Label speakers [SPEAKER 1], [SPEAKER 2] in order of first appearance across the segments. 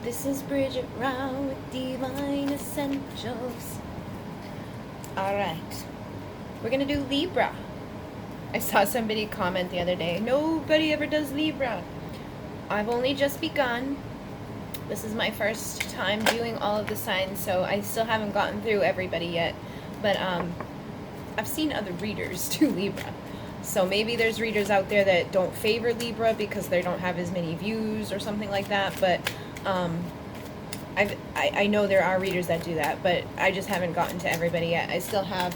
[SPEAKER 1] This is Bridget Round with Divine Essentials. Alright, we're gonna do Libra. I saw somebody comment the other day, nobody ever does Libra. I've only just begun. This is my first time doing all of the signs, so I still haven't gotten through everybody yet. But I've seen other readers do Libra. So maybe there's readers out there that don't favor Libra because they don't have as many views or something like that. But I know there are readers that do that, but I just haven't gotten to everybody yet. I still have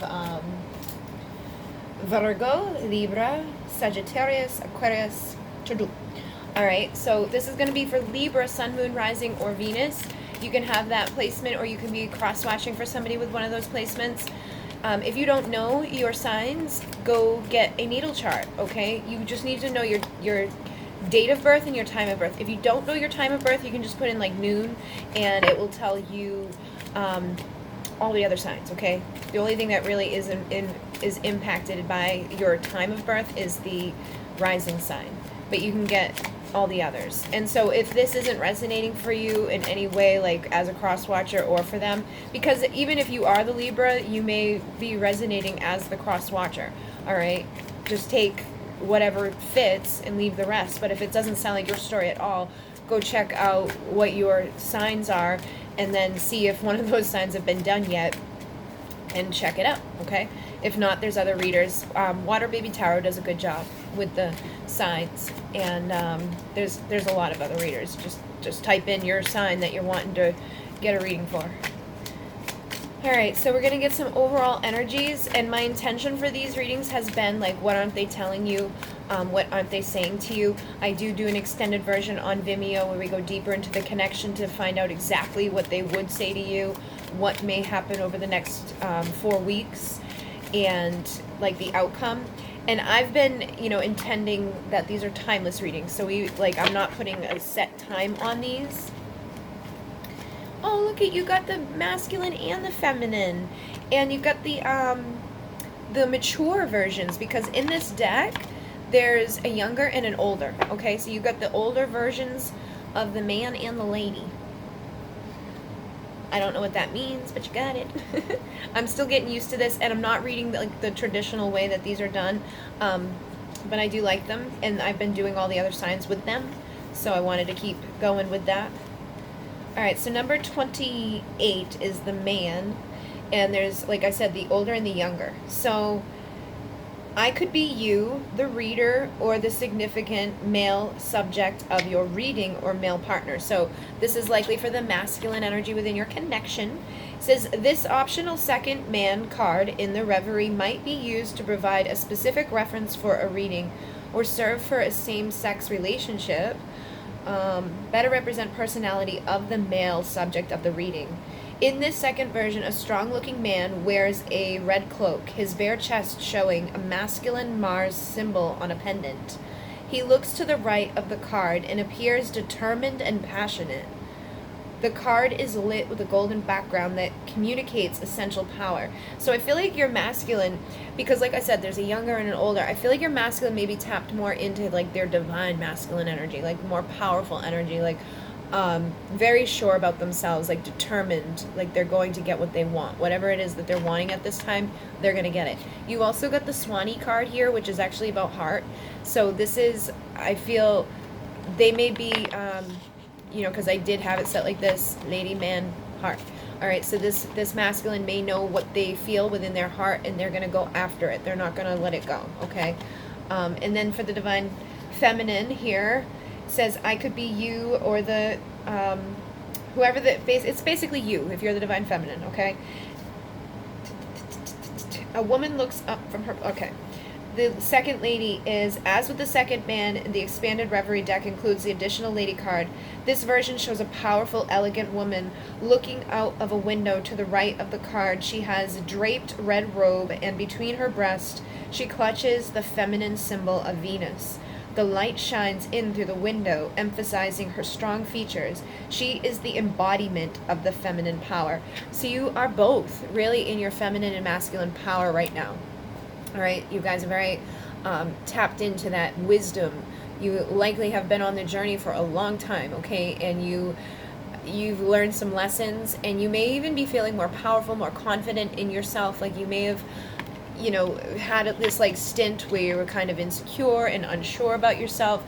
[SPEAKER 1] Virgo, Libra, Sagittarius, Aquarius to do. Alright, so this is going to be for Libra, Sun, Moon, Rising, or Venus. You can have that placement, or you can be cross-watching for somebody with one of those placements. If you don't know your signs, go get a natal chart, okay? You just need to know your date of birth and your time of birth. If you don't know your time of birth, you can just put in like noon, and it will tell you all the other signs, okay? The only thing that really is impacted by your time of birth is the rising sign, but you can get all the others. And so if this isn't resonating for you in any way, like as a cross watcher or for them, because even if you are the Libra, you may be resonating as the cross watcher. All right, just take whatever fits and leave the rest. But if it doesn't sound like your story at all, go check out what your signs are and then see if one of those signs have been done yet and check it out, okay? If not, there's other readers. Water Baby Tarot does a good job with the signs, and there's a lot of other readers. Just type in your sign that you're wanting to get a reading for. Alright, so we're going to get some overall energies, and my intention for these readings has been, like, what aren't they telling you? What aren't they saying to you? I do an extended version on Vimeo where we go deeper into the connection to find out exactly what they would say to you, what may happen over the next 4 weeks, and, like, the outcome. And I've been, intending that these are timeless readings, so I'm not putting a set time on these. Oh, look at you, got the masculine and the feminine. And you've got the mature versions, because in this deck, there's a younger and an older. Okay, so you've got the older versions of the man and the lady. I don't know what that means, but you got it. I'm still getting used to this, and I'm not reading the traditional way that these are done. But I do like them, and I've been doing all the other signs with them, so I wanted to keep going with that. Alright, so number 28 is the man, and there's, like I said, the older and the younger. So I could be you, the reader, or the significant male subject of your reading or male partner. So this is likely for the masculine energy within your connection. It says, this optional second man card in the Reverie might be used to provide a specific reference for a reading or serve for a same-sex relationship. Better represent personality of the male subject of the reading. In this second version, a strong-looking man wears a red cloak, his bare chest showing a masculine Mars symbol on a pendant. He looks to the right of the card and appears determined and passionate. The card is lit with a golden background that communicates essential power. So I feel like you're masculine, because like I said, there's a younger and an older. I feel like you're masculine maybe tapped more into like their divine masculine energy, like more powerful energy, like very sure about themselves, like determined, like they're going to get what they want. Whatever it is that they're wanting at this time, they're going to get it. You also got the Swanee card here, which is actually about heart. So this is, I feel, they may be, because I did have it set like this, lady, man, heart. Alright, so this masculine may know what they feel within their heart, and they're going to go after it. They're not going to let it go, okay? And then for the divine feminine here, says I could be you or the whoever it's basically you if you're the divine feminine, okay? A woman looks up from her, okay. The second lady is, as with the second man, the expanded Reverie deck includes the additional lady card. This version shows a powerful, elegant woman looking out of a window to the right of the card. She has a draped red robe, and between her breasts, she clutches the feminine symbol of Venus. The light shines in through the window, emphasizing her strong features. She is the embodiment of the feminine power. So you are both really in your feminine and masculine power right now. All right, you guys are very tapped into that wisdom. You likely have been on the journey for a long time, okay? And you've learned some lessons, and you may even be feeling more powerful, more confident in yourself. Like you may have, you know, had this like stint where you were kind of insecure and unsure about yourself.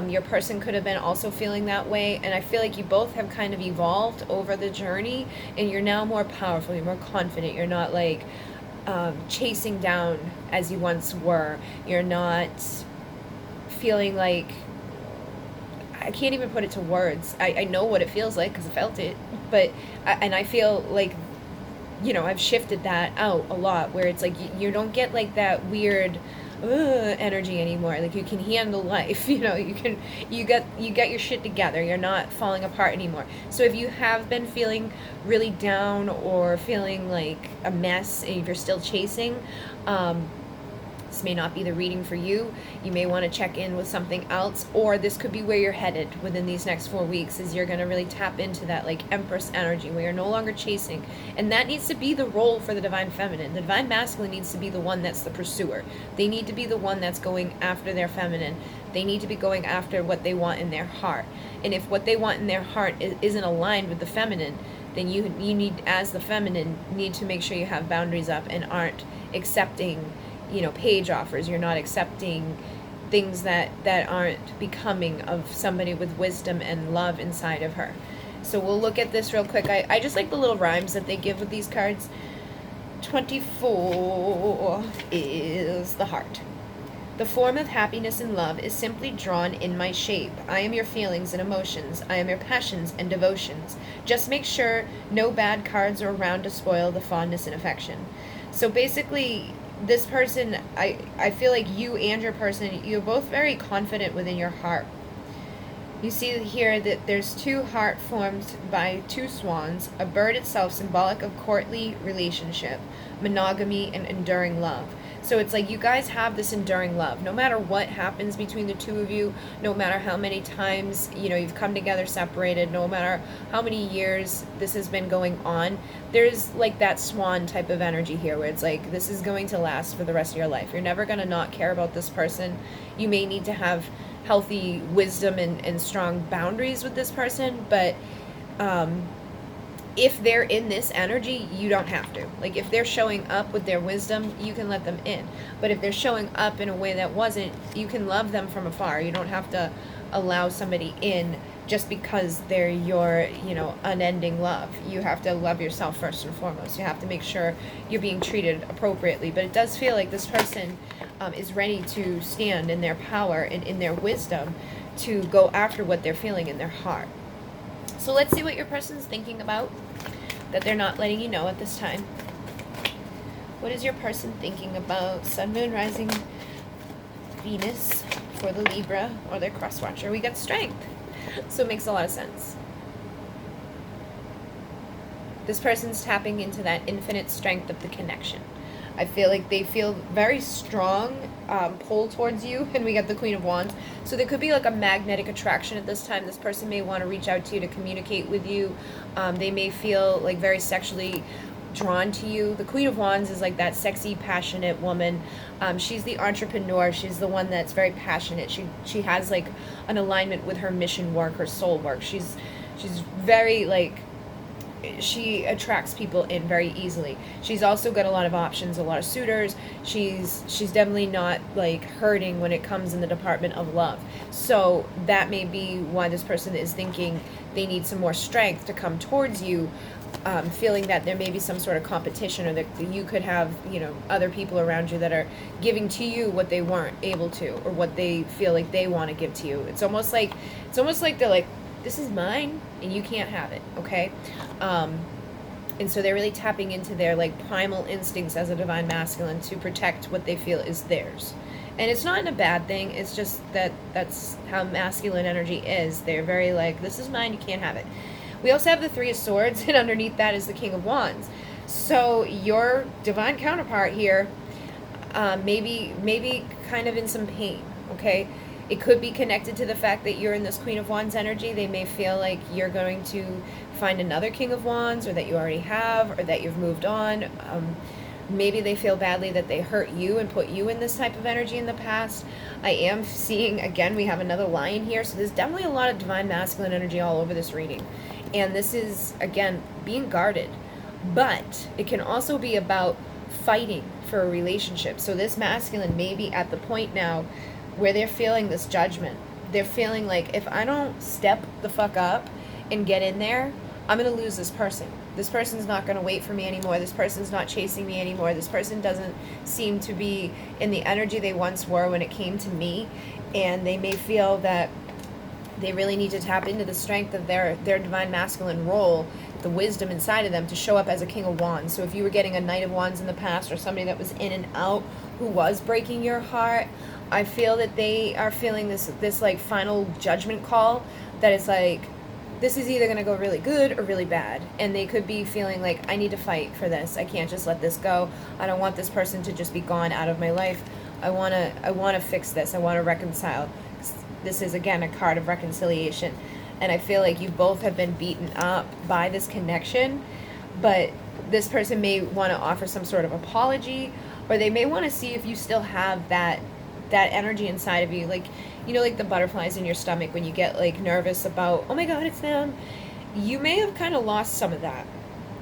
[SPEAKER 1] Your person could have been also feeling that way, and I feel like you both have kind of evolved over the journey, and you're now more powerful, you're more confident, you're not like chasing down as you once were. You're not feeling like, I can't even put it to words. I know what it feels like because I felt it, but and I feel like, you know, I've shifted that out a lot, where it's like you don't get like that weird energy anymore. Like you can handle life, you know, you get your shit together. You're not falling apart anymore. So if you have been feeling really down or feeling like a mess, and if you're still chasing, this may not be the reading for you. You may want to check in with something else, or this could be where you're headed within these next 4 weeks, is you're going to really tap into that like Empress energy where you're no longer chasing. And that needs to be the role for the Divine Feminine. The Divine Masculine needs to be the one that's the pursuer. They need to be the one that's going after their feminine. They need to be going after what they want in their heart. And if what they want in their heart isn't aligned with the feminine, then you need, as the feminine, need to make sure you have boundaries up and aren't accepting, you know, page offers. You're not accepting things that aren't becoming of somebody with wisdom and love inside of her. So we'll look at this real quick. I just like the little rhymes that they give with these cards. 24 is the heart. The form of happiness and love is simply drawn in my shape. I am your feelings and emotions. I am your passions and devotions. Just make sure no bad cards are around to spoil the fondness and affection. So basically, this person, I feel like you and your person, you're both very confident within your heart. You see here that there's two heart formed by two swans, a bird itself symbolic of courtly relationship, monogamy, and enduring love. So it's like you guys have this enduring love. No matter what happens between the two of you, no matter how many times, you know, you've come together separated, no matter how many years this has been going on, there's like that swan type of energy here where it's like this is going to last for the rest of your life. You're never going to not care about this person. You may need to have healthy wisdom and strong boundaries with this person, but if they're in this energy, you don't have to. Like if they're showing up with their wisdom, you can let them in. But if they're showing up in a way that wasn't, you can love them from afar. You don't have to allow somebody in just because they're your, you know, unending love. You have to love yourself first and foremost. You have to make sure you're being treated appropriately. But it does feel like this person is ready to stand in their power and in their wisdom to go after what they're feeling in their heart. So let's see what your person's thinking about that they're not letting you know at this time. What is your person thinking about Sun, Moon, Rising, Venus for the Libra or their cross watcher? We got strength. So it makes a lot of sense. This person's tapping into that infinite strength of the connection. I feel like they feel very strong pull towards you, and we got the Queen of Wands. So there could be like a magnetic attraction at this time. This person may want to reach out to you to communicate with you. They may feel like very sexually drawn to you. The Queen of Wands is like that sexy, passionate woman. She's the entrepreneur. She's the one that's very passionate. She has like an alignment with her mission work, her soul work. She's very like, she attracts people in very easily. She's also got a lot of options, a lot of suitors. She's definitely not like hurting when it comes in the department of love. So that may be why this person is thinking they need some more strength to come towards you, feeling that there may be some sort of competition, or that you could have, you know, other people around you that are giving to you what they weren't able to, or what they feel like they want to give to you. It's almost like they're like, this is mine and you can't have it, okay? And so they're really tapping into their like primal instincts as a divine masculine to protect what they feel is theirs. And it's not in a bad thing, it's just that's how masculine energy is. They're very like, this is mine, you can't have it. We also have the Three of Swords, and underneath that is the King of Wands. So your divine counterpart here maybe kind of in some pain, okay? It could be connected to the fact that you're in this Queen of Wands energy. They may feel like you're going to find another King of Wands, or that you already have, or that you've moved on. Maybe they feel badly that they hurt you and put you in this type of energy in the past. I am seeing, again, we have another Lion here, so there's definitely a lot of divine masculine energy all over this reading. And this is, again, being guarded. But it can also be about fighting for a relationship. So this masculine may be at the point now where they're feeling this judgment. They're feeling like, if I don't step the fuck up and get in there, I'm going to lose this person. This person's not going to wait for me anymore. This person's not chasing me anymore. This person doesn't seem to be in the energy they once were when it came to me. And they may feel that they really need to tap into the strength of their divine masculine role, the wisdom inside of them, to show up as a King of Wands. So if you were getting a Knight of Wands in the past, or somebody that was in and out who was breaking your heart, I feel that they are feeling this like final judgment call that is like, this is either going to go really good or really bad. And they could be feeling like, I need to fight for this. I can't just let this go. I don't want this person to just be gone out of my life. I want to fix this. I want to reconcile. This is, again, a card of reconciliation. And I feel like you both have been beaten up by this connection, but this person may want to offer some sort of apology, or they may want to see if you still have that energy inside of you. Like, you know, like the butterflies in your stomach when you get like nervous about, oh my God, it's them. You may have kind of lost some of that.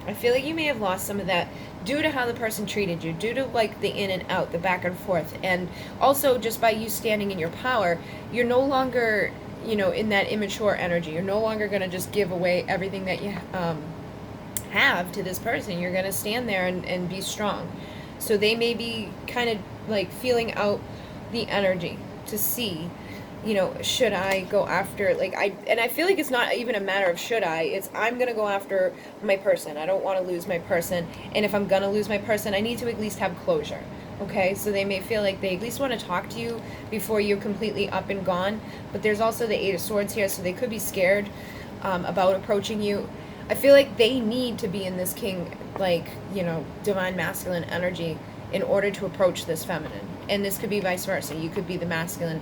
[SPEAKER 1] I feel like you may have lost some of that due to how the person treated you, due to like the in and out, the back and forth. And also just by you standing in your power, you're no longer, you know, in that immature energy. You're no longer going to just give away everything that you have to this person. You're going to stand there and be strong. So they may be kind of like feeling out the energy to see, you know, should I go after, like, I feel like it's not even a matter of should I, it's I'm going to go after my person. I don't want to lose my person. And if I'm going to lose my person, I need to at least have closure. Okay, so they may feel like they at least want to talk to you before you're completely up and gone. But there's also the Eight of Swords here, so they could be scared about approaching you. I feel like they need to be in this king, like, you know, divine masculine energy in order to approach this feminine. And this could be vice versa. You could be the masculine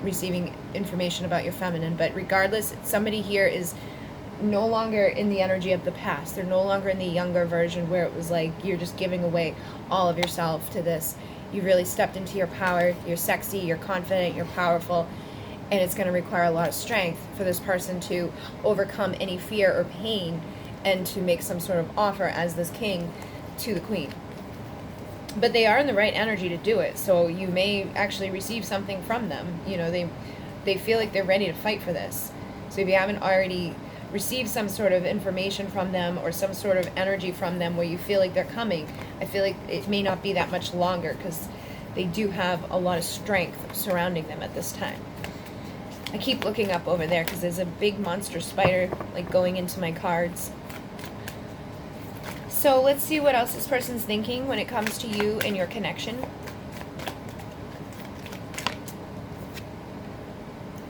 [SPEAKER 1] receiving information about your feminine. But regardless, somebody here is no longer in the energy of the past. They're no longer in the younger version where it was like you're just giving away all of yourself to this. You really stepped into your power. You're sexy, you're confident, you're powerful, and it's going to require a lot of strength for this person to overcome any fear or pain and to make some sort of offer as this king to the queen. But they are in the right energy to do it, so you may actually receive something from them. You know, they feel like they're ready to fight for this. So if you haven't already received some sort of information from them or some sort of energy from them where you feel like they're coming, I feel like it may not be that much longer because they do have a lot of strength surrounding them at this time. I keep looking up over there because there's a big monster spider like going into my cards. So let's see what else this person's thinking when it comes to you and your connection.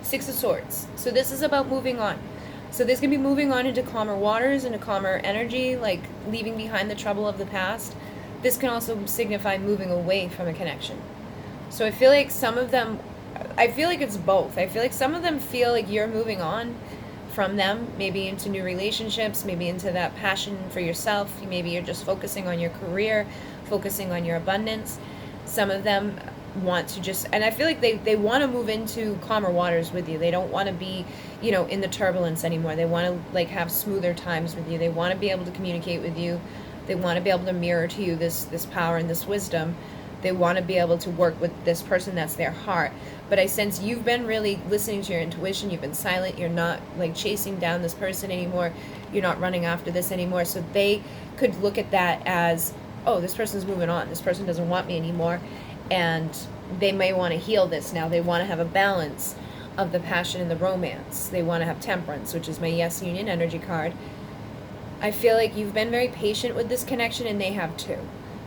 [SPEAKER 1] Six of Swords. So this is about moving on. So this can be moving on into calmer waters, into calmer energy, like leaving behind the trouble of the past. This can also signify moving away from a connection. So I feel like some of them, I feel like it's both. I feel like some of them feel like you're moving on from them, maybe into new relationships, maybe into that passion for yourself. Maybe you're just focusing on your career, focusing on your abundance. Some of them want to just, and I feel like they want to move into calmer waters with you. They don't want to be, you know, in the turbulence anymore. They want to like have smoother times with you. They want to be able to communicate with you. They want to be able to mirror to you this power and this wisdom. They want to be able to work with this person that's their heart. But I sense you've been really listening to your intuition. You've been silent. You're not like chasing down this person anymore. You're not running after this anymore. So they could look at that as, oh, this person's moving on. This person doesn't want me anymore. And they may want to heal this now. They want to have a balance of the passion and the romance. They want to have temperance, which is my Yes Union energy card. I feel like you've been very patient with this connection, and they have too.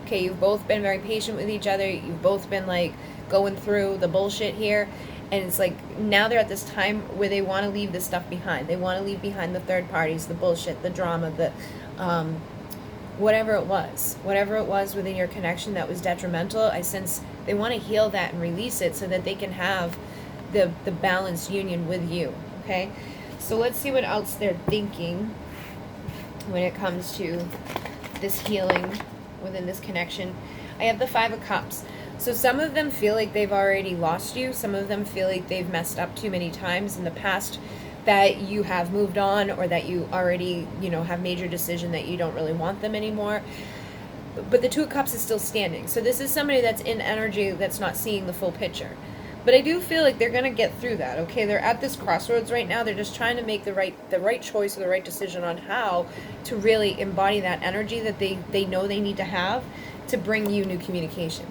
[SPEAKER 1] Okay, you've both been very patient with each other. You've both been like going through the bullshit here. And it's like now they're at this time where they want to leave this stuff behind. They want to leave behind the third parties, the bullshit, the drama, the whatever it was within your connection that was detrimental. I sense they want to heal that and release it so that they can have the balanced union with you. Okay, so let's see what else they're thinking when it comes to this healing within this connection. I have the Five of Cups. So some of them feel like they've already lost you. Some of them feel like they've messed up too many times in the past. that you have moved on, or that you already, you know, have made your decision that you don't really want them anymore. But the Two of Cups is still standing. So this is somebody that's in energy that's not seeing the full picture. But I do feel like they're going to get through that, okay? They're at this crossroads right now. They're just trying to make the right choice or the right decision on how to really embody that energy that they know they need to have to bring you new communication,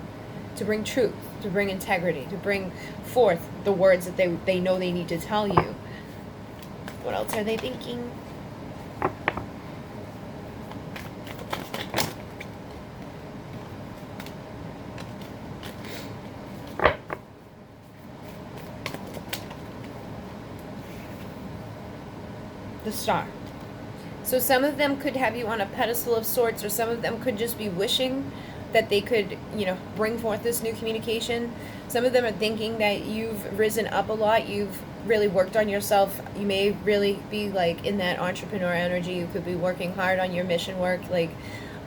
[SPEAKER 1] to bring truth, to bring integrity, to bring forth the words that they know they need to tell you. What else are they thinking? The Star. So some of them could have you on a pedestal of sorts, or some of them could just be wishing that they could, you know, bring forth this new communication. Some of them are thinking that you've risen up a lot, you've really worked on yourself. You may really be like in that entrepreneur energy. You could be working hard on your mission work, like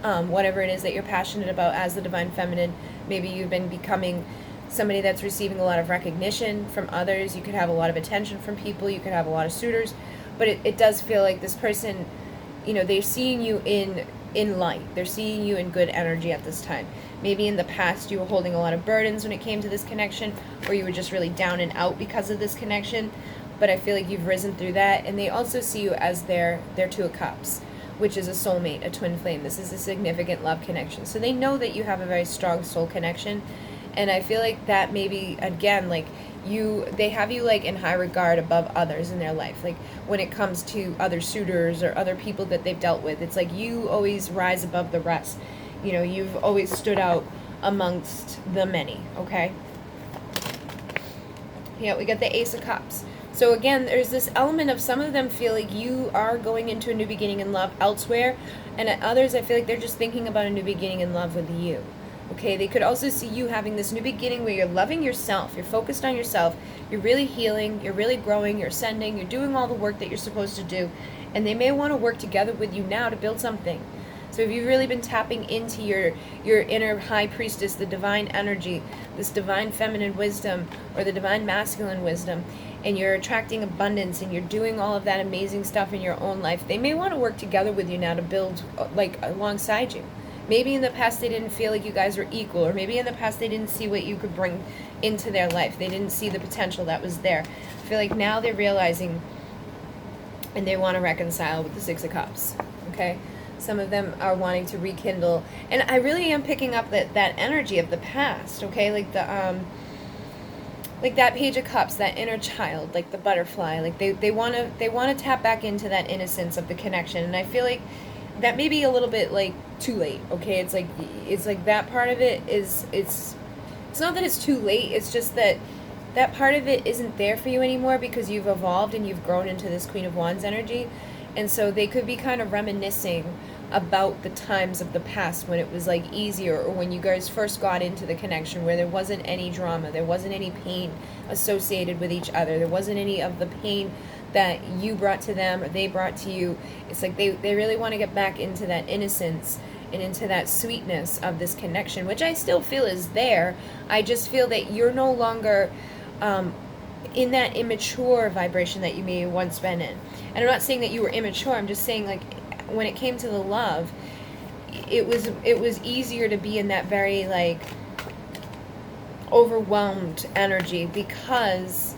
[SPEAKER 1] whatever it is that you're passionate about as the Divine Feminine. Maybe you've been becoming somebody that's receiving a lot of recognition from others. You could have a lot of attention from people. You could have a lot of suitors. But it does feel like this person, you know, they're seeing you in light. They're seeing you in good energy at this time. Maybe in the past you were holding a lot of burdens when it came to this connection, or you were just really down and out because of this connection. But I feel like you've risen through that. And they also see you as their Two of Cups, which is a soulmate, a twin flame. This is a significant love connection. So they know that you have a very strong soul connection. And I feel like that maybe, again, like they have you like in high regard above others in their life. Like when it comes to other suitors or other people that they've dealt with, it's like you always rise above the rest. You know, you've always stood out amongst the many, okay? Yeah, we got the Ace of Cups. So again, there's this element of some of them feel like you are going into a new beginning in love elsewhere, and at others I feel like they're just thinking about a new beginning in love with you. Okay, they could also see you having this new beginning where you're loving yourself, you're focused on yourself, you're really healing, you're really growing, you're ascending, you're doing all the work that you're supposed to do, and they may want to work together with you now to build something. So if you've really been tapping into your inner high priestess, the divine energy, this divine feminine wisdom, or the divine masculine wisdom, and you're attracting abundance, and you're doing all of that amazing stuff in your own life, they may want to work together with you now to build like alongside you. Maybe in the past they didn't feel like you guys were equal, or maybe in the past they didn't see what you could bring into their life. They didn't see the potential that was there. I feel like now they're realizing, and they want to reconcile with the Six of Cups, okay? Some of them are wanting to rekindle, and I really am picking up that energy of the past, okay? Like like that Page of Cups, that inner child, like the butterfly, like they want to tap back into that innocence of the connection, and I feel like that may be a little bit like too late, okay? It's like that part of it is, it's not that it's too late, it's just that part of it isn't there for you anymore because you've evolved and you've grown into this Queen of Wands energy. And so they could be kind of reminiscing about the times of the past when it was like easier, or when you guys first got into the connection where there wasn't any drama, there wasn't any pain associated with each other, there wasn't any of the pain that you brought to them or they brought to you. It's like they really want to get back into that innocence and into that sweetness of this connection, which I still feel is there. I just feel that you're no longer in that immature vibration that you may have once been in. And I'm not saying that you were immature, I'm just saying like when it came to the love, it was easier to be in that very like overwhelmed energy because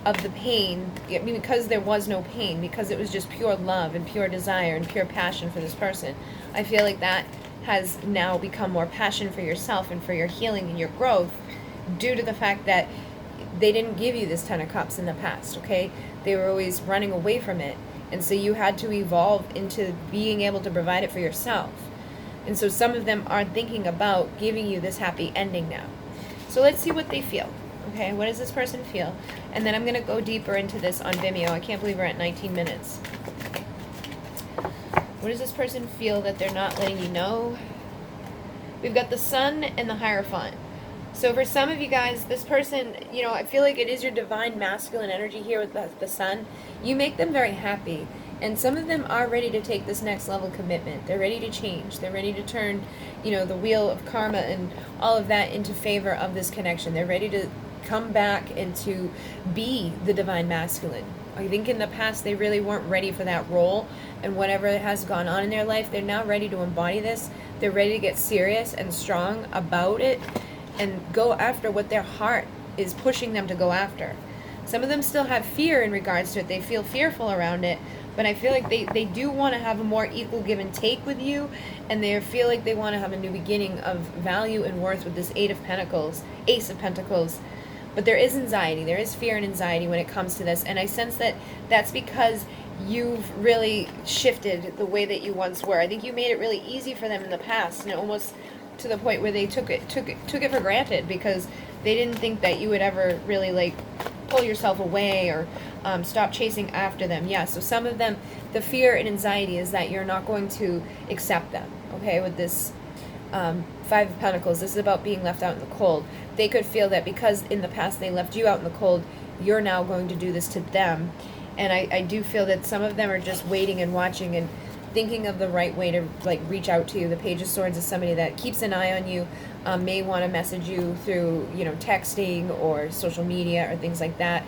[SPEAKER 1] of the pain. I mean, because there was no pain, because it was just pure love and pure desire and pure passion for this person. I feel like that has now become more passion for yourself and for your healing and your growth due to the fact that they didn't give you this Ten of Cups in the past, okay? They were always running away from it. And so you had to evolve into being able to provide it for yourself. And so some of them are thinking about giving you this happy ending now. So let's see what they feel. Okay, what does this person feel? And then I'm going to go deeper into this on Vimeo. I can't believe we're at 19 minutes. What does this person feel that they're not letting you know? We've got the Sun and the Hierophant. So for some of you guys, this person, you know, I feel like it is your divine masculine energy here with the Sun. You make them very happy. And some of them are ready to take this next level commitment. They're ready to change. They're ready to turn, you know, the wheel of karma and all of that into favor of this connection. They're ready to come back and to be the divine masculine, I think in the past they really weren't ready for that role, and whatever has gone on in their life, they're now ready to embody this. They're ready to get serious and strong about it and go after what their heart is pushing them to go after. Some of them still have fear in regards to it. They feel fearful around it, but I feel like they do want to have a more equal give and take with you, and they feel like they want to have a new beginning of value and worth with this Ace of Pentacles. But there is anxiety. There is fear and anxiety when it comes to this, and I sense that that's because you've really shifted the way that you once were. I think you made it really easy for them in the past, and almost to the point where they took it for granted, because they didn't think that you would ever really like pull yourself away or stop chasing after them. Yeah, so some of them, the fear and anxiety is that you're not going to accept them, okay, with this Five of Pentacles. This is about being left out in the cold. They could feel that because in the past they left you out in the cold, you're now going to do this to them. And I do feel that some of them are just waiting and watching and thinking of the right way to like reach out to you. The Page of Swords is somebody that keeps an eye on you, may want to message you through, you know, texting or social media or things like that.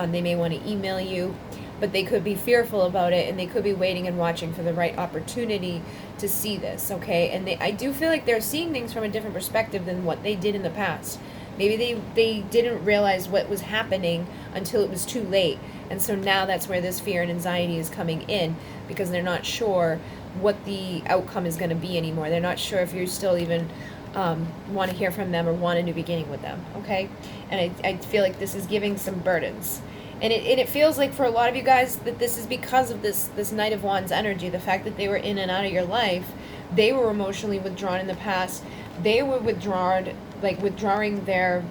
[SPEAKER 1] They may want to email you, but they could be fearful about it, and they could be waiting and watching for the right opportunity to see this, okay? And I do feel like they're seeing things from a different perspective than what they did in the past. Maybe they didn't realize what was happening until it was too late. And so now that's where this fear and anxiety is coming in, because they're not sure what the outcome is going to be anymore. They're not sure if you still even want to hear from them or want a new beginning with them, okay? And I feel like this is giving some burdens. And it feels like for a lot of you guys that this is because of this Knight of Wands energy, the fact that they were in and out of your life. They were emotionally withdrawn in the past. They were withdrawing their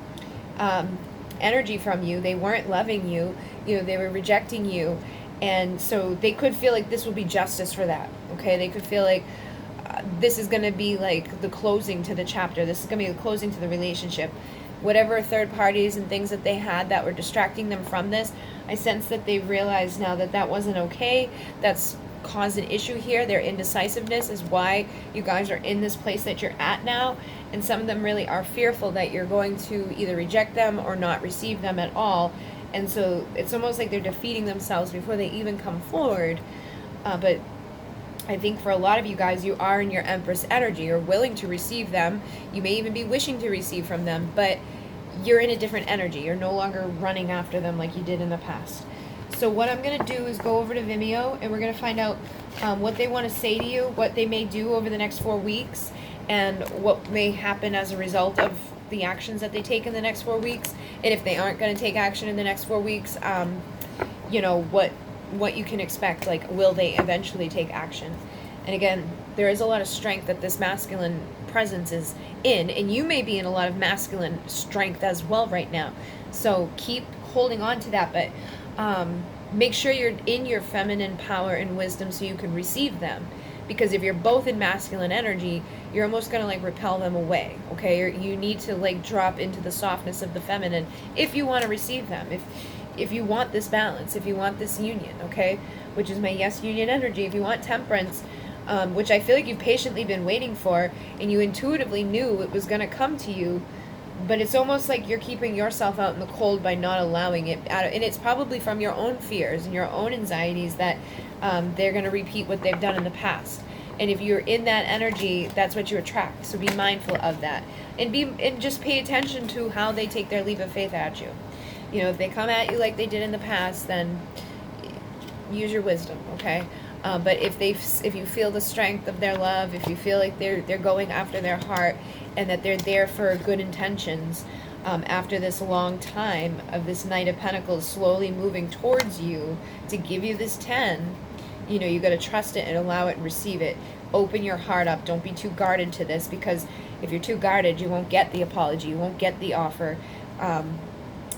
[SPEAKER 1] energy from you. They weren't loving you. You know, they were rejecting you. And so they could feel like this will be justice for that, okay? They could feel like this is going to be like the closing to the chapter. This is going to be the closing to the relationship. Whatever third parties and things that they had that were distracting them from this, I sense that they realize now that that wasn't okay. That's caused an issue here. Their indecisiveness is why you guys are in this place that you're at now. And some of them really are fearful that you're going to either reject them or not receive them at all. And so it's almost like they're defeating themselves before they even come forward. But I think for a lot of you guys, you are in your Empress energy. You're willing to receive them. You may even be wishing to receive from them, but you're in a different energy. You're no longer running after them like you did in the past. So what I'm going to do is go over to Vimeo, and we're going to find out what they want to say to you, what they may do over the next 4 weeks, and what may happen as a result of the actions that they take in the next 4 weeks. And if they aren't going to take action in the next 4 weeks, you know, what you can expect, like will they eventually take action. And again, there is a lot of strength that this masculine presence is in, and you may be in a lot of masculine strength as well right now, so keep holding on to that, but make sure you're in your feminine power and wisdom so you can receive them, because if you're both in masculine energy, you're almost going to like repel them away, okay? You need to like drop into the softness of the feminine if you want to receive them, if you want this balance, if you want this union, okay, which is my yes union energy. If you want temperance, which I feel like you've patiently been waiting for, and you intuitively knew it was going to come to you, but it's almost like you're keeping yourself out in the cold by not allowing it out, and it's probably from your own fears and your own anxieties that they're going to repeat what they've done in the past. And if you're in that energy, that's what you attract. So be mindful of that, and just pay attention to how they take their leap of faith at you. You know, if they come at you like they did in the past, then use your wisdom, okay? But if you feel the strength of their love, if you feel like they're going after their heart, and that they're there for good intentions, after this long time of this Knight of Pentacles slowly moving towards you to give you this 10, you know, you got to trust it and allow it and receive it. Open your heart up. Don't be too guarded to this, because if you're too guarded, you won't get the apology, you won't get the offer.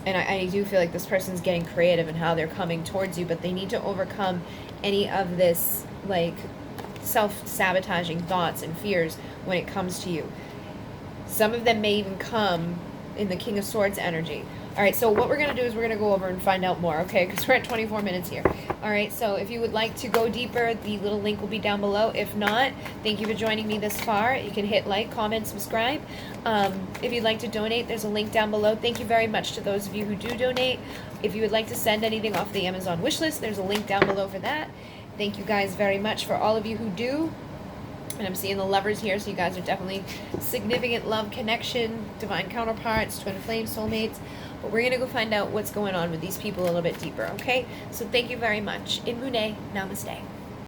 [SPEAKER 1] And I do feel like this person's getting creative in how they're coming towards you, but they need to overcome any of this like self-sabotaging thoughts and fears when it comes to you. Some of them may even come in the King of Swords energy. All right, so what we're going to do is we're going to go over and find out more, okay? Because we're at 24 minutes here. All right, so if you would like to go deeper, the little link will be down below. If not, thank you for joining me this far. You can hit like, comment, subscribe. If you'd like to donate, there's a link down below. Thank you very much to those of you who do donate. If you would like to send anything off the Amazon wish list, there's a link down below for that. Thank you guys very much for all of you who do. And I'm seeing the lovers here, so you guys are definitely significant love connection, divine counterparts, twin flame soulmates. But we're going to go find out what's going on with these people a little bit deeper, okay? So thank you very much. In Mune, namaste.